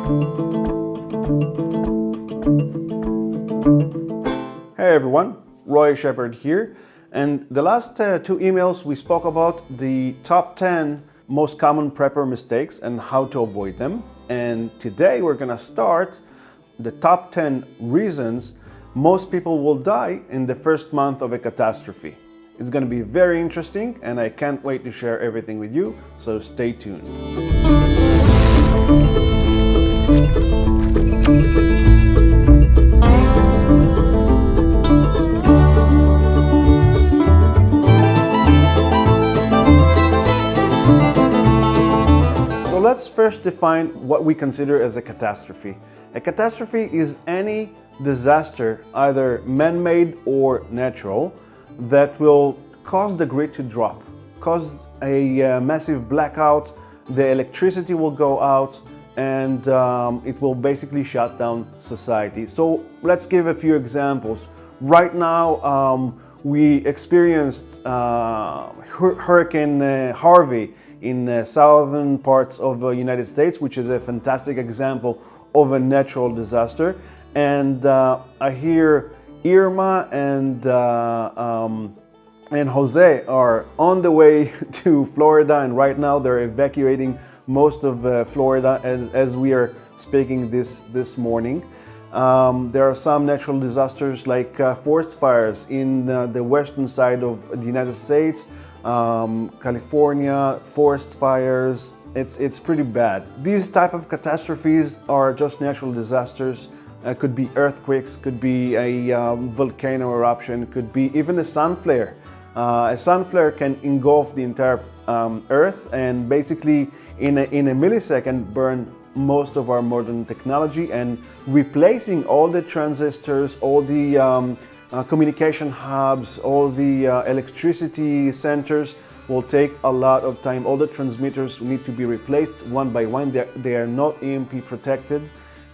Hey everyone, Roy Shepard here. And the last two emails we spoke about the top 10 most common prepper mistakes and how to avoid them. And today we're gonna start the top 10 reasons most people will die in the first month of a catastrophe. It's gonna be very interesting and I can't wait to share everything with you, so stay tuned. Let's first define what we consider as a catastrophe. A catastrophe is any disaster, either man-made or natural, that will cause the grid to drop, cause a massive blackout, the electricity will go out, and it will basically shut down society. So let's give a few examples. Right now, we experienced Hurricane Harvey in southern parts of the United States, which is a fantastic example of a natural disaster. And I hear Irma and Jose are on the way to Florida, and right now they're evacuating most of Florida as we are speaking this morning. There are some natural disasters like forest fires in the western side of the United States, California, forest fires. It's pretty bad. These type of catastrophes are just natural disasters. Could be earthquakes, could be a volcano eruption, could be even a sun flare. A sun flare can engulf the entire Earth and basically in a millisecond burn most of our modern technology, and replacing all the transistors, all the communication hubs, all the electricity centers will take a lot of time. All the transmitters need to be replaced one by one. They are not EMP protected,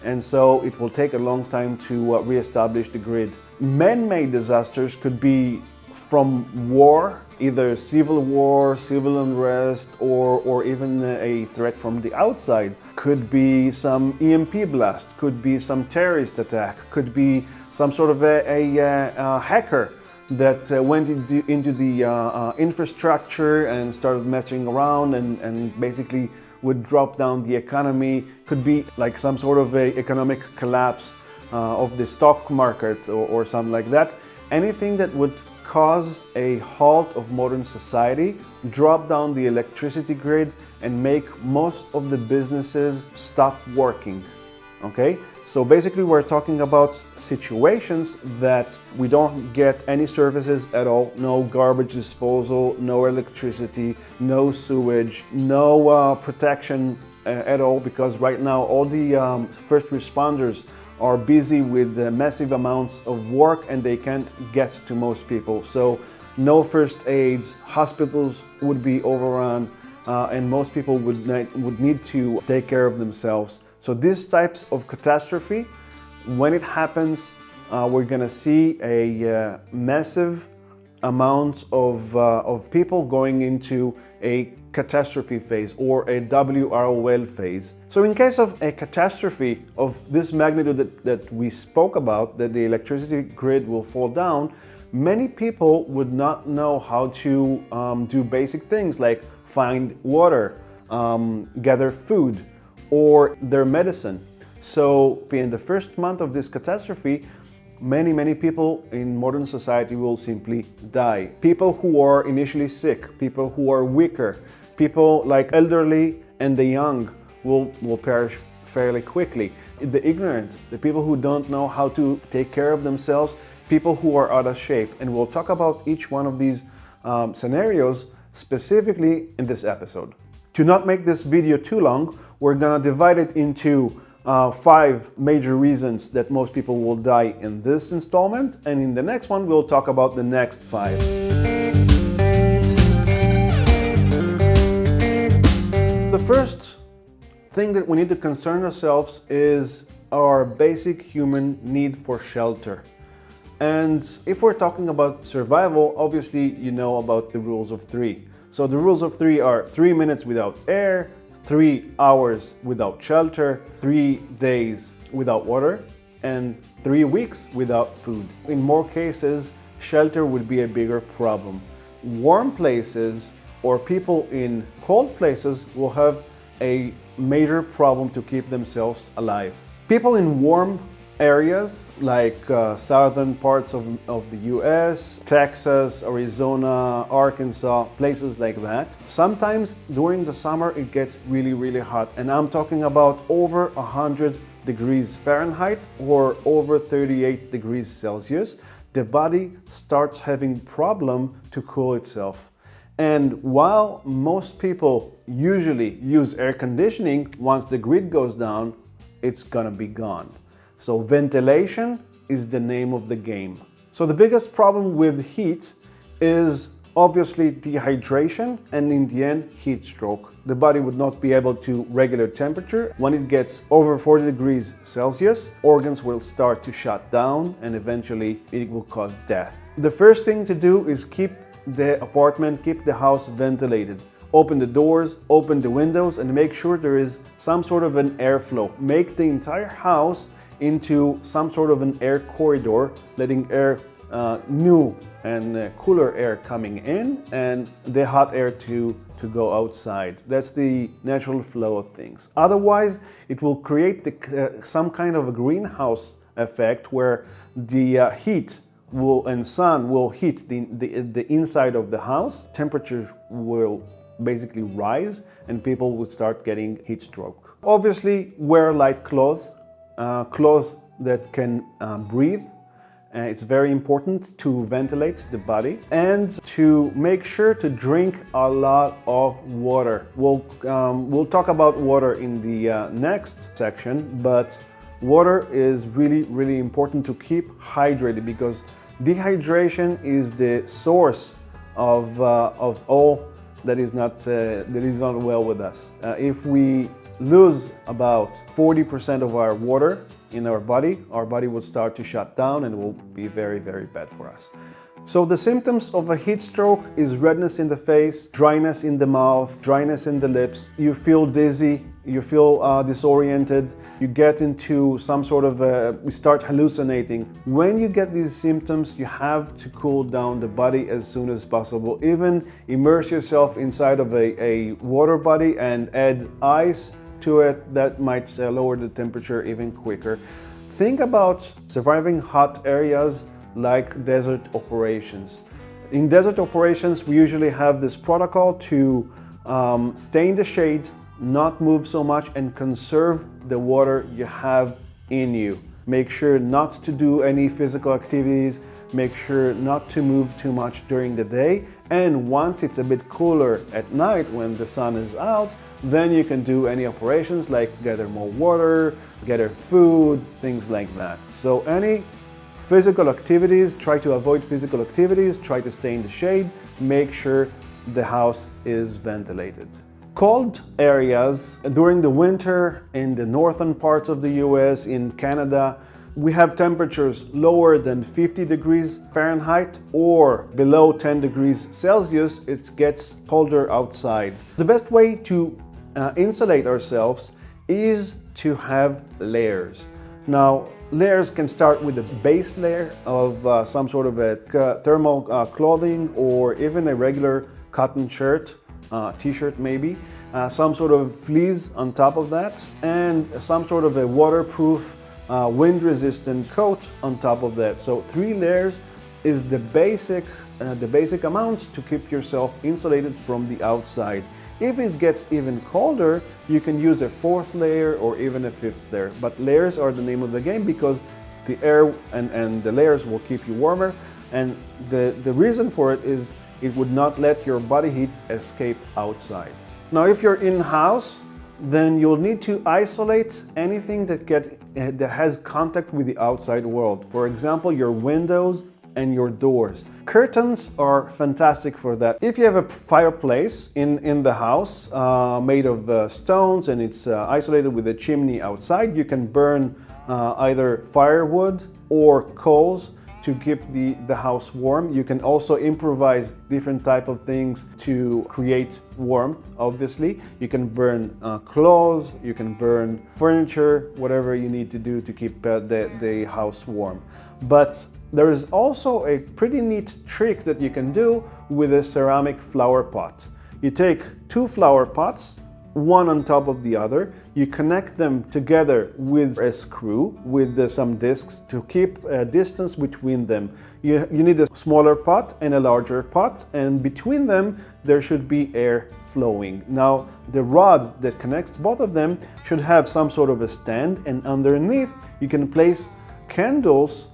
and so it will take a long time to reestablish the grid. Man-made disasters could be from war, either civil war, civil unrest, or even a threat from the outside. Could be some EMP blast, could be some terrorist attack, could be some sort of a hacker that went into the infrastructure and started messing around and basically would drop down the economy. Could be like some sort of a economic collapse of the stock market or something like that. Anything that would cause a halt of modern society, drop down the electricity grid, and make most of the businesses stop working. Okay? So basically we're talking about situations that we don't get any services at all, no garbage disposal, no electricity, no sewage, no protection at all, because right now all the first responders are busy with massive amounts of work and they can't get to most people. So no first aids, hospitals would be overrun, and most people would need to take care of themselves. So these types of catastrophe, when it happens, we're gonna see a massive amount of people going into a catastrophe phase or a WROL phase. So in case of a catastrophe of this magnitude that we spoke about, that the electricity grid will fall down, many people would not know how to do basic things like find water, gather food, or their medicine. So in the first month of this catastrophe, many people in modern society will simply die. People who are initially sick, people who are weaker, people like elderly and the young will perish fairly quickly. The ignorant, the people who don't know how to take care of themselves, people who are out of shape. And we'll talk about each one of these scenarios specifically in this episode. To not make this video too long, we're gonna divide it into 5 major reasons that most people will die in this installment, and in the next one we'll talk about the next 5. The first thing that we need to concern ourselves is our basic human need for shelter. And if we're talking about survival, obviously you know about the rules of 3. So the rules of 3 are 3 minutes without air, 3 hours without shelter, 3 days without water, and 3 weeks without food. In more cases, shelter would be a bigger problem. Warm places or people in cold places will have a major problem to keep themselves alive. People in warm areas like southern parts of the US, Texas, Arizona, Arkansas, places like that. Sometimes during the summer it gets really hot, and I'm talking about over 100 degrees Fahrenheit or over 38 degrees Celsius. The body starts having problem to cool itself. And while most people usually use air conditioning, once the grid goes down, it's gonna be gone. So ventilation is the name of the game. So the biggest problem with heat is obviously dehydration and in the end heat stroke. The body would not be able to regulate temperature. When it gets over 40 degrees Celsius, organs will start to shut down and eventually it will cause death. The first thing to do is keep the apartment, keep the house ventilated. Open the doors, open the windows, and make sure there is some sort of an airflow. Make the entire house into some sort of an air corridor, letting air, new and cooler air coming in and the hot air to go outside. That's the natural flow of things. Otherwise, it will create some kind of a greenhouse effect where the heat and sun will heat the inside of the house. Temperatures will basically rise and people would start getting heat stroke. Obviously, wear light clothes. Clothes that can breathe. It's very important to ventilate the body and to make sure to drink a lot of water. We'll talk about water in the next section, but water is really important to keep hydrated because dehydration is the source of all that is not well with us. If we lose about 40% of our water in our body will start to shut down and it will be very bad for us. So the symptoms of a heat stroke is redness in the face, dryness in the mouth, dryness in the lips. You feel dizzy, you feel disoriented, you get into some sort of you start hallucinating. When you get these symptoms, you have to cool down the body as soon as possible. Even immerse yourself inside of a water body and add ice to it. That might lower the temperature even quicker. Think about surviving hot areas like desert operations. In desert operations, we usually have this protocol to stay in the shade, not move so much, and conserve the water you have in you. Make sure not to do any physical activities, make sure not to move too much during the day, and once it's a bit cooler at night when the sun is out, then you can do any operations like gather more water, gather food, things like that. So any physical activities, try to avoid physical activities, try to stay in the shade, make sure the house is ventilated. Cold areas during the winter in the northern parts of the US, in Canada, we have temperatures lower than 50 degrees Fahrenheit or below 10 degrees Celsius. It gets colder outside. The best way to insulate ourselves is to have layers. Now, layers can start with a base layer of some sort of a thermal clothing or even a regular cotton shirt, t-shirt maybe, some sort of fleece on top of that, and some sort of a waterproof, wind-resistant coat on top of that. So 3 layers is the basic amount to keep yourself insulated from the outside. If it gets even colder, you can use a 4th layer or even a 5th layer. But layers are the name of the game because the air and the layers will keep you warmer. And the reason for it is it would not let your body heat escape outside. Now, if you're in-house, then you'll need to isolate anything that has contact with the outside world. For example, your windows and your doors. Curtains are fantastic for that. If you have a fireplace in the house made of stones and it's isolated with a chimney outside, you can burn either firewood or coals to keep the house warm. You can also improvise different type of things to create warmth, obviously. You can burn clothes, you can burn furniture, whatever you need to do to keep the house warm. But there is also a pretty neat trick that you can do with a ceramic flower pot. You take two flower pots, one on top of the other. You connect them together with a screw with some discs to keep a distance between them. You need a smaller pot and a larger pot, and between them there should be air flowing. Now the rod that connects both of them should have some sort of a stand, and underneath you can place candles,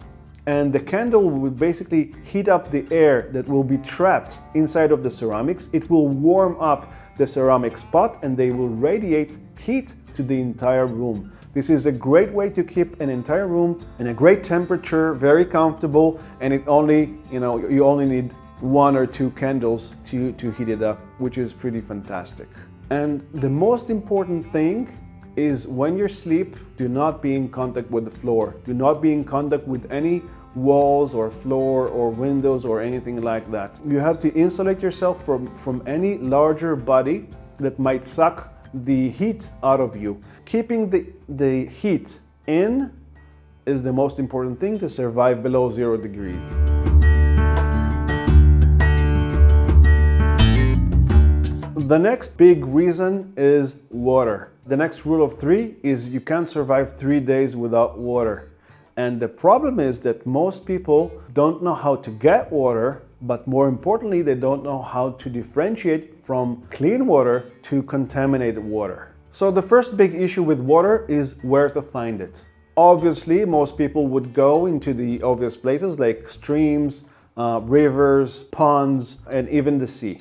and the candle will basically heat up the air that will be trapped inside of the ceramics. It will warm up the ceramics pot and they will radiate heat to the entire room. This is a great way to keep an entire room in a great temperature, very comfortable, and you only need one or two candles to heat it up, which is pretty fantastic. And the most important thing is when you sleep, do not be in contact with the floor. Do not be in contact with any walls or floor or windows or anything like that. You have to insulate yourself from any larger body that might suck the heat out of you. Keeping the heat in is the most important thing to survive below 0 degrees. The next big reason is water. The next rule of 3 is you can't survive 3 days without water. And the problem is that most people don't know how to get water, but more importantly, they don't know how to differentiate from clean water to contaminated water. So the first big issue with water is where to find it. Obviously, most people would go into the obvious places like streams, rivers, ponds, and even the sea.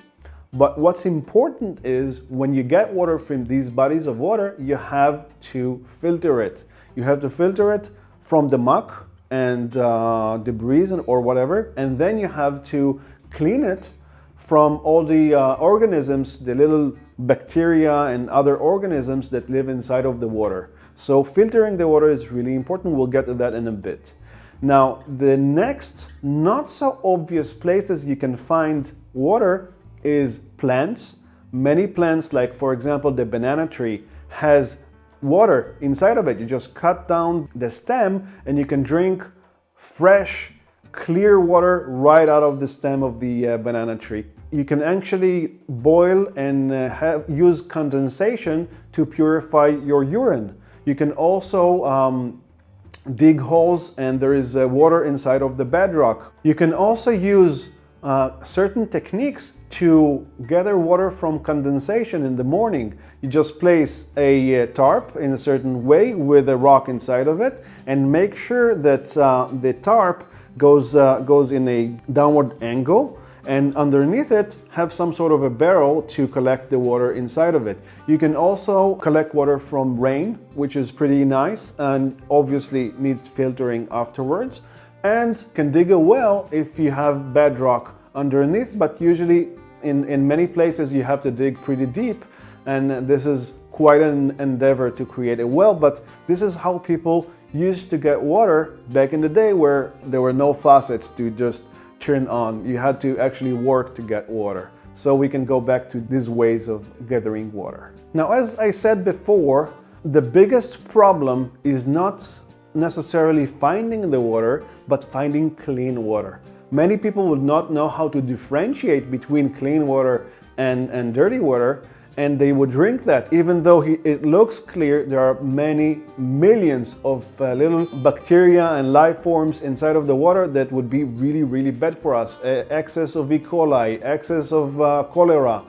But what's important is when you get water from these bodies of water, you have to filter it. You have to filter it from the muck and debris or whatever, and then you have to clean it from all the organisms, the little bacteria and other organisms that live inside of the water. So filtering the water is really important. We'll get to that in a bit. Now, the next not so obvious places you can find water is plants. Many plants, like for example the banana tree, has water inside of it. You just cut down the stem and you can drink fresh, clear water right out of the stem of the banana tree. You can actually boil and use condensation to purify your urine. You can also dig holes and there is water inside of the bedrock. You can also use certain techniques to gather water from condensation in the morning. You just place a tarp in a certain way with a rock inside of it and make sure that the tarp goes in a downward angle, and underneath it have some sort of a barrel to collect the water inside of it. You can also collect water from rain, which is pretty nice and obviously needs filtering afterwards, and can dig a well if you have bedrock underneath, but usually in many places you have to dig pretty deep, and this is quite an endeavor to create a well, but this is how people used to get water back in the day, where there were no faucets to just turn on. You had to actually work to get water. So we can go back to these ways of gathering water. Now, as I said before, the biggest problem is not necessarily finding the water, but finding clean water. Many people would not know how to differentiate between clean water and dirty water, and they would drink that. Even though it looks clear, there are many millions of little bacteria and life forms inside of the water that would be really, really bad for us. Excess of E. coli, excess of cholera.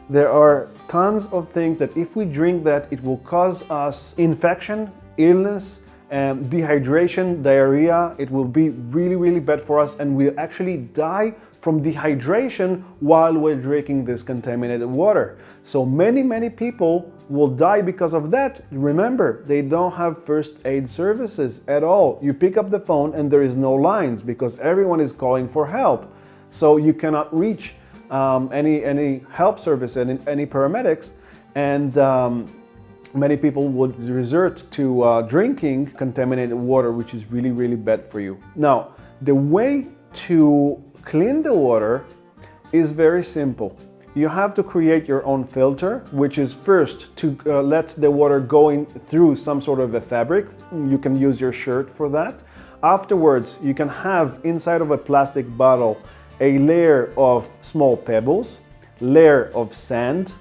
There are tons of things that if we drink that, it will cause us infection, illness, dehydration, diarrhea. It will be really, really bad for us, and we'll actually die from dehydration while we're drinking this contaminated water. So many people will die because of that. Remember, they don't have first aid services at all. You pick up the phone and there is no lines because everyone is calling for help. So you cannot reach any help service and any paramedics, and many people would resort to drinking contaminated water, which is really, really bad for you. Now, The way to clean the water is very simple. You have to create your own filter, which is first to let the water go in through some sort of a fabric. You can use your shirt for that. Afterwards, you can have inside of a plastic bottle a layer of small pebbles, layer of sand.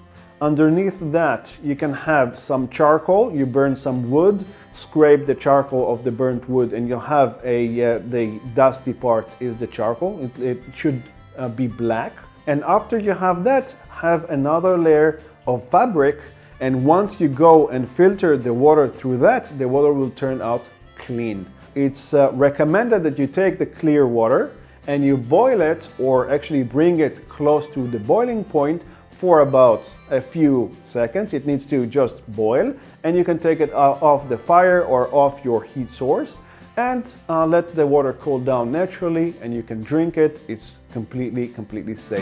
Underneath that, you can have some charcoal. You burn some wood, scrape the charcoal of the burnt wood, and you'll have the dusty part is the charcoal. It should be black. And after you have that, have another layer of fabric. And once you go and filter the water through that, the water will turn out clean. It's recommended that you take the clear water and you boil it, or actually bring it close to the boiling point for about a few seconds. It needs to just boil, and you can take it off the fire or off your heat source and let the water cool down naturally, and you can drink it. It's completely safe.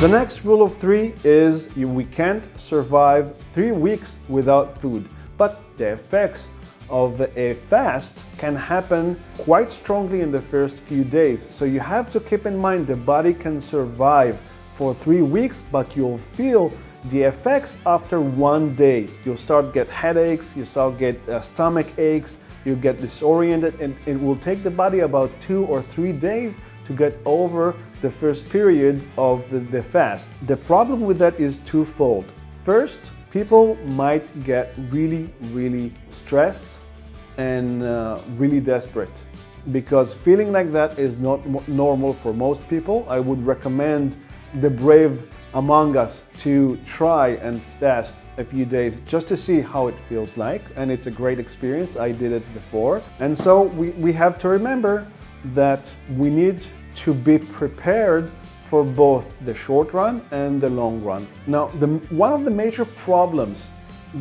The next rule of 3 is we can't survive 3 weeks without food, but the effects of a fast can happen quite strongly in the first few days. So you have to keep in mind the body can survive for 3 weeks, but you'll feel the effects after 1 day. You'll start get headaches, you start get stomach aches, you get disoriented, and it will take the body about 2 or 3 days to get over the first period of the fast. The problem with that is twofold. First, people might get really stressed and really desperate, because feeling like that is not normal for most people. I would recommend the brave among us to try and fast a few days just to see how it feels like, and it's a great experience. I did it before. And so we have to remember that we need to be prepared for both the short run and the long run. Now, one of the major problems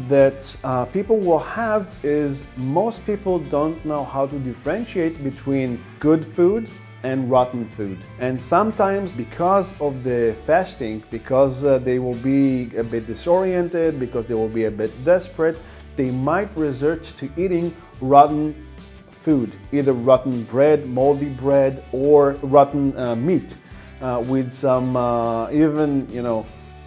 that people will have is most people don't know how to differentiate between good food and rotten food. And sometimes because of the fasting, because they will be a bit disoriented, because they will be a bit desperate, they might resort to eating rotten food, either rotten bread, moldy bread, or rotten meat with some even,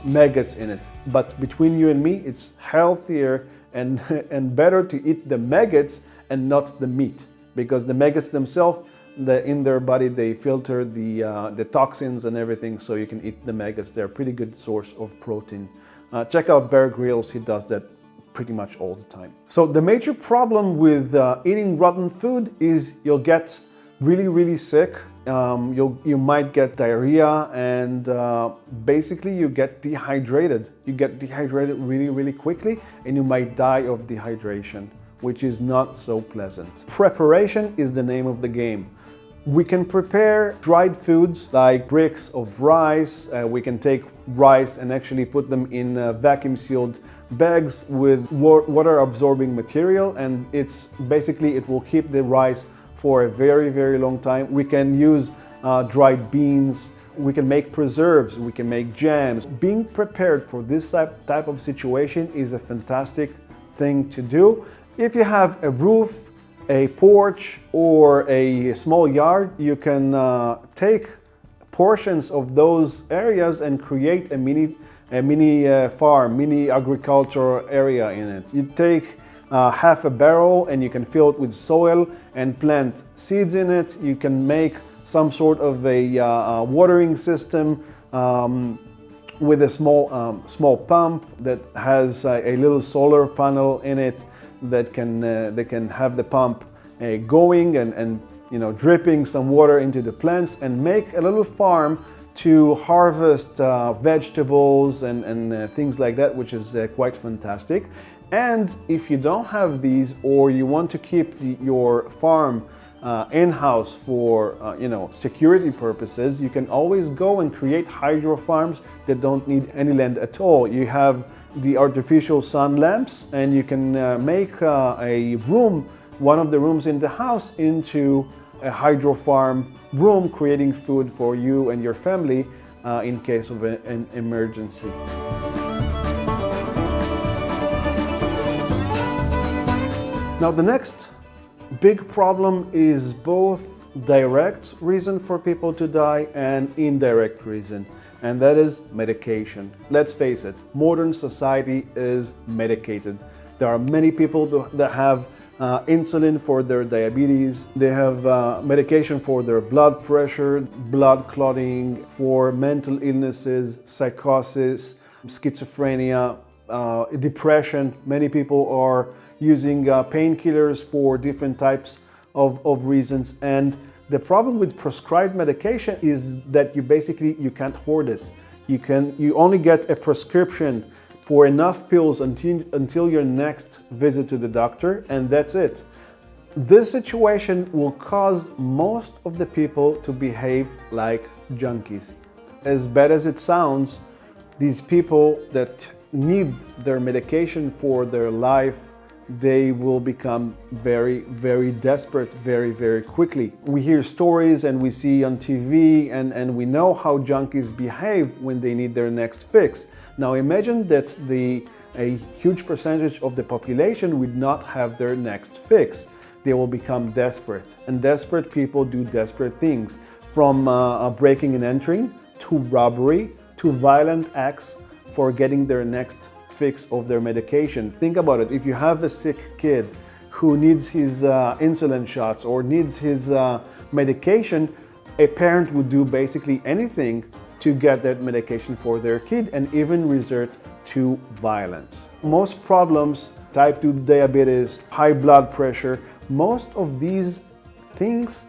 maggots in it. But between you and me, it's healthier and better to eat the maggots and not the meat, because the maggots themselves, in their body, they filter the toxins and everything, so you can eat the maggots. They're a pretty good source of protein. Check out Bear Grylls, he does that pretty much all the time. So the major problem with eating rotten food is you'll get really sick. You might get diarrhea, and basically you get dehydrated. You get dehydrated really quickly, and you might die of dehydration, which is not so pleasant. Preparation is the name of the game. We can prepare dried foods like bricks of rice. We can take rice and actually put them in vacuum sealed bags with water absorbing material, and it will keep the rice for a very long time. We can use dried beans. We can make preserves. We can make jams. Being prepared for this type of situation is a fantastic thing to do. If you have a roof, a porch, or a small yard, you can take portions of those areas and create a mini farm, mini agricultural area in it. You take half a barrel and you can fill it with soil and plant seeds in it. You can make some sort of a watering system with a small pump that has a little solar panel in it that can have the pump going and dripping some water into the plants, and make a little farm to harvest vegetables and things like that, which is quite fantastic. And if you don't have these, or you want to keep your farm in-house for security purposes, you can always go and create hydro farms that don't need any land at all. You have the artificial sun lamps, and you can make a room, one of the rooms in the house, into a hydro farm room, creating food for you and your family in case of an emergency. Now, the next big problem is both direct reason for people to die and indirect reason, and that is medication. Let's face it, modern society is medicated. There are many people that have insulin for their diabetes. They have medication for their blood pressure, blood clotting, for mental illnesses, psychosis, schizophrenia, depression. Many people are using painkillers for different types of reasons. And the problem with prescribed medication is that you can't hoard it. You only get a prescription for enough pills until your next visit to the doctor, and that's it. This situation will cause most of the people to behave like junkies. As bad as it sounds, these people that need their medication for their life, they will become very, very desperate very, very quickly. We hear stories and we see on TV and we know how junkies behave when they need their next fix. Now imagine that a huge percentage of the population would not have their next fix. They will become desperate, and desperate people do desperate things, from breaking and entering to robbery to violent acts for getting their next fix of their medication. Think about it. If you have a sick kid who needs his insulin shots or needs his medication, a parent would do basically anything to get that medication for their kid, and even resort to violence. Most problems, type 2 diabetes, high blood pressure, most of these things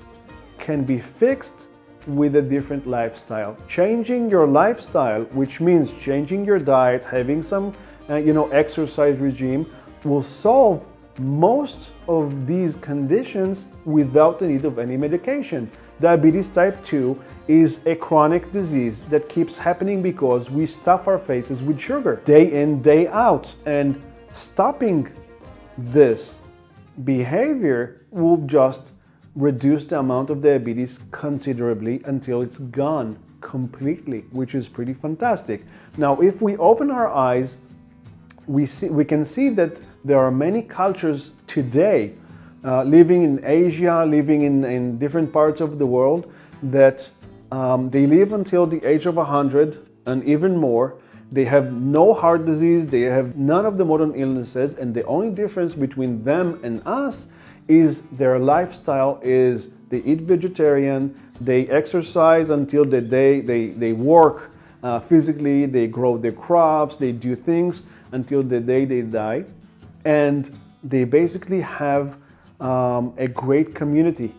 can be fixed with a different lifestyle. Changing your lifestyle, which means changing your diet, having some exercise regime, will solve most of these conditions without the need of any medication. Diabetes type 2 is a chronic disease that keeps happening because we stuff our faces with sugar day in, day out. And stopping this behavior will just reduce the amount of diabetes considerably until it's gone completely, which is pretty fantastic. Now, if we open our eyes, we can see that there are many cultures today living in Asia, living in different parts of the world, that they live until the age of 100 and even more. They have no heart disease, they have none of the modern illnesses, and the only difference between them and us is their lifestyle is they eat vegetarian, they exercise until the day they work physically, they grow their crops, they do things until the day they die, and they basically have a great community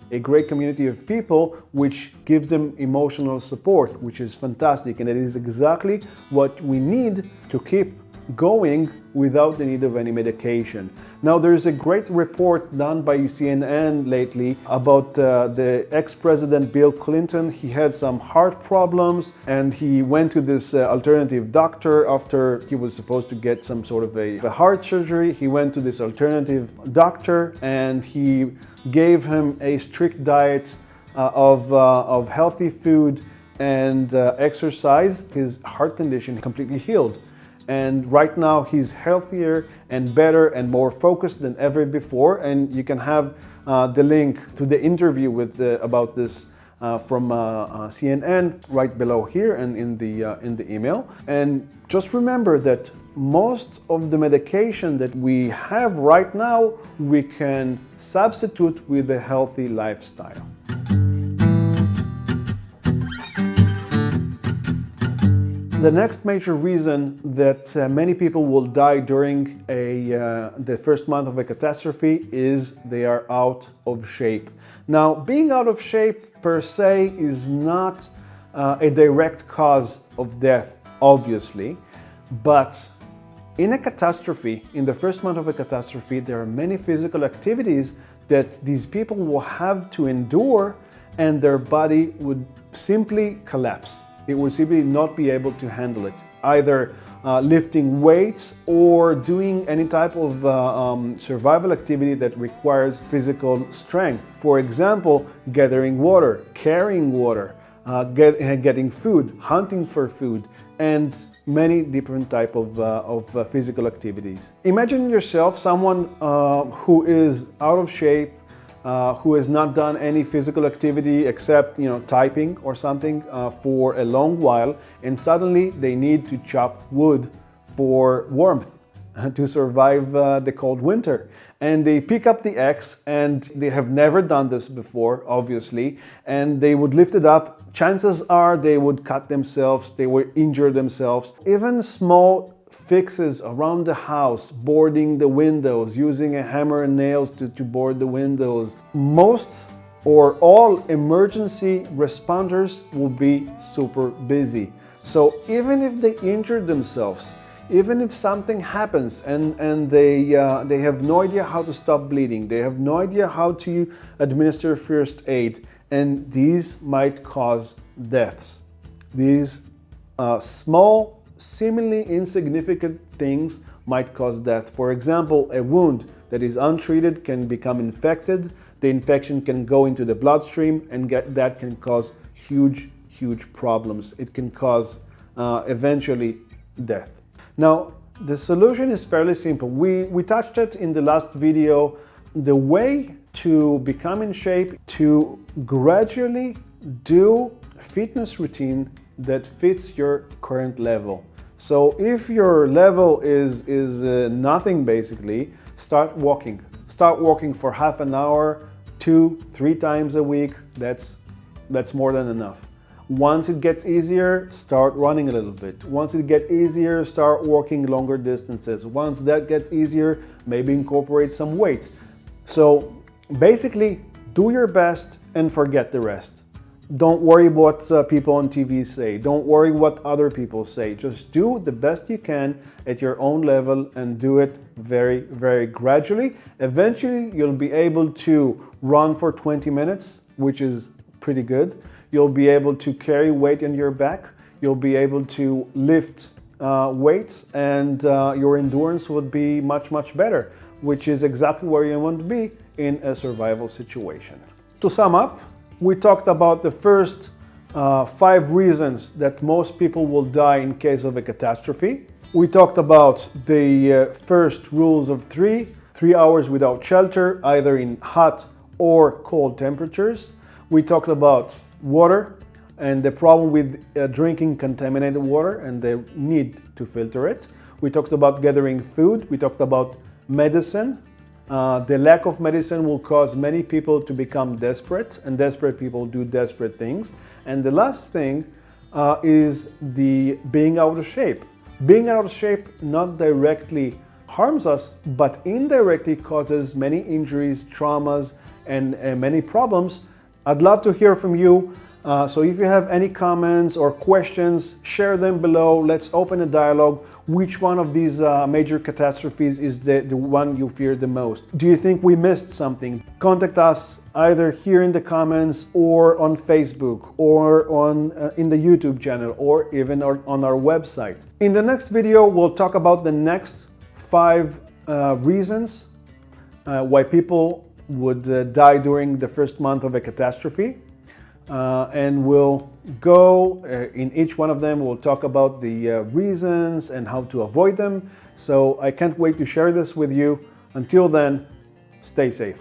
of people, which gives them emotional support, which is fantastic, and it is exactly what we need to keep going without the need of any medication. Now, there is a great report done by CNN lately about the ex-president Bill Clinton. He had some heart problems and he went to this alternative doctor after he was supposed to get some sort of a heart surgery. He went to this alternative doctor and he gave him a strict diet of healthy food and exercise. His heart condition completely healed. And right now he's healthier and better and more focused than ever before. And you can have the link to the interview about this from CNN right below here and in the email. And just remember that most of the medication that we have right now, we can substitute with a healthy lifestyle. The next major reason that many people will die during the first month of a catastrophe is they are out of shape. Now, being out of shape per se is not a direct cause of death, obviously, but in a catastrophe, in the first month of a catastrophe, there are many physical activities that these people will have to endure, and their body would simply collapse. It would simply not be able to handle it, either lifting weights or doing any type of survival activity that requires physical strength. For example, gathering water, carrying water, getting food, hunting for food. And many different type of physical activities. Imagine yourself someone who is out of shape, who has not done any physical activity except, typing or something for a long while, and suddenly they need to chop wood for warmth to survive the cold winter. And they pick up the axe, and they have never done this before, obviously, and they would lift it up. Chances are they would cut themselves, they would injure themselves. Even small fixes around the house, boarding the windows, using a hammer and nails to board the windows. Most or all emergency responders will be super busy. So even if they injure themselves, even if something happens and they have no idea how to stop bleeding, they have no idea how to administer first aid, and these might cause deaths. These small, seemingly insignificant things might cause death. For example, a wound that is untreated can become infected. The infection can go into the bloodstream, and that can cause huge problems. It can cause eventually death. Now, the solution is fairly simple. We touched it in the last video. The way to become in shape, to gradually do a fitness routine that fits your current level. So if your level is nothing, basically, start walking. Start walking for half an hour, 2-3 times a week. That's more than enough. Once it gets easier, start running a little bit. Once it gets easier, start walking longer distances. Once that gets easier, maybe incorporate some weights. So basically, do your best and forget the rest. Don't worry what people on TV say. Don't worry what other people say. Just do the best you can at your own level and do it very gradually. Eventually, you'll be able to run for 20 minutes, which is pretty good. You'll be able to carry weight on your back. You'll be able to lift weights, and your endurance would be much better, which is exactly where you want to be in a survival situation. To sum up, we talked about the first 5 reasons that most people will die in case of a catastrophe. We talked about the first rules of 3 hours without shelter, either in hot or cold temperatures. We talked about water and the problem with drinking contaminated water and the need to filter it. We talked about gathering food. We talked about medicine. The lack of medicine will cause many people to become desperate, and desperate people do desperate things. And the last thing is the being out of shape. Being out of shape not directly harms us, but indirectly causes many injuries, traumas, and many problems. I'd love to hear from you. So if you have any comments or questions, share them below. Let's open a dialogue. Which one of these major catastrophes is the one you fear the most? Do you think we missed something? Contact us either here in the comments or on Facebook or on in the YouTube channel or even on our website. In the next video, we'll talk about the next 5 reasons why people would die during the first month of a catastrophe. And we'll go in each one of them. We'll talk about the reasons and how to avoid them. So I can't wait to share this with you. Until then, stay safe.